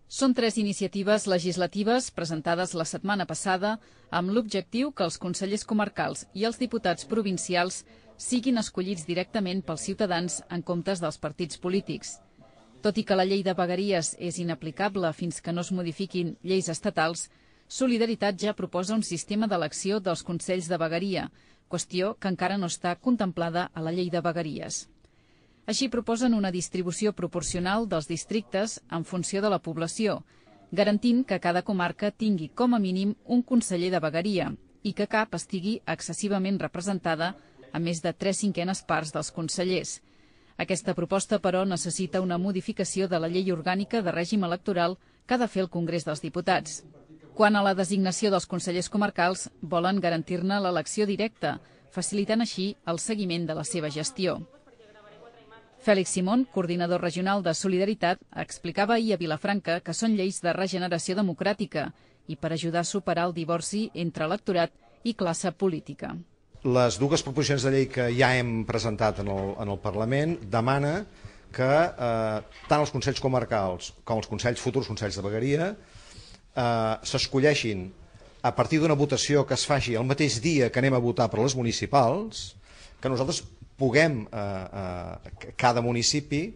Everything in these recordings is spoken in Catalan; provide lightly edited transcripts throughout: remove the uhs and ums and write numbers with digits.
Són 3 iniciatives legislatives presentades la setmana passada amb l'objectiu que els consellers comarcals i els diputats provincials siguin escollits directament pels ciutadans en comptes dels partits polítics. Tot i que la llei de vegueries és inaplicable fins que no es modifiquin lleis estatals, Solidaritat ja proposa un sistema d'elecció dels consells de vegueria, qüestió que encara no està contemplada a la llei de vegueries. Així proposen una distribució proporcional dels districtes en funció de la població, garantint que cada comarca tingui com a mínim un conseller de vegueria i que cap estigui excessivament representada a més de 3/5 parts dels consellers. Aquesta proposta, però, necessita una modificació de la llei orgànica de règim electoral que ha de fer el Congrés dels Diputats. Quant a la designació dels consellers comarcals, volen garantir-ne l'elecció directa, facilitant així el seguiment de la seva gestió. Fèlix Simón, coordinador regional de Solidaritat, explicava ahir a Vilafranca que són lleis de regeneració democràtica i per ajudar a superar el divorci entre electorat i classe política. Les dues proposicions de llei que ja hem presentat en el Parlament demana que tant els consells comarcals com els futurs consells de vegueria s'escolleixin a partir d'una votació que es faci el mateix dia que anem a votar per les municipals, que nosaltres puguem, cada municipi,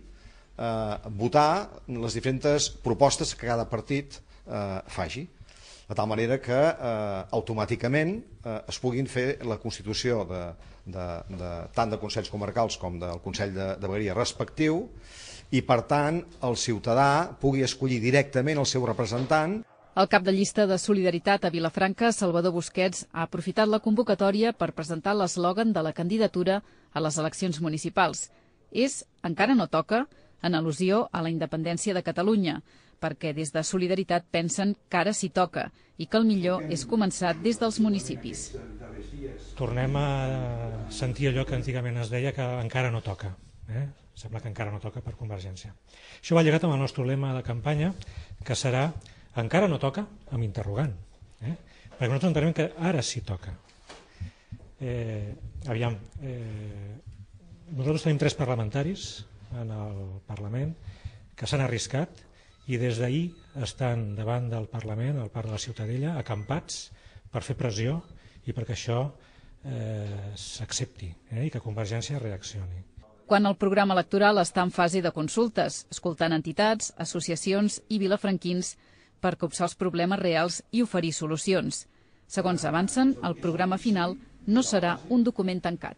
votar les diferents propostes que cada partit faci, de tal manera que automàticament es puguin fer la constitució tant de consells comarcals com del Consell de Vegueria respectiu i, per tant, el ciutadà pugui escollir directament el seu representant. El cap de llista de Solidaritat a Vilafranca, Salvador Busquets, ha aprofitat la convocatòria per presentar l'eslògan de la candidatura a les eleccions municipals. És "Encara no toca", en al·lusió a la independència de Catalunya, perquè des de Solidaritat pensen que ara s'hi toca i que el millor és començar des dels municipis. Tornem a sentir allò que antigament es deia que encara no toca. Sembla que encara no toca per Convergència. Això va lligat amb el nostre lema de campanya, que serà "Encara no toca?" amb interrogant. Perquè nosaltres entenem que ara sí toca. Nosaltres tenim 3 parlamentaris en el Parlament que s'han arriscat i des d'ahir estan davant del Parlament, al Parc de la Ciutadella, acampats per fer pressió i perquè això s'accepti i que Convergència reaccioni. Quan el programa electoral està en fase de consultes, escoltant entitats, associacions i vilafranquins per copsar els problemes reals i oferir solucions. Segons avancen, el programa final no serà un document tancat.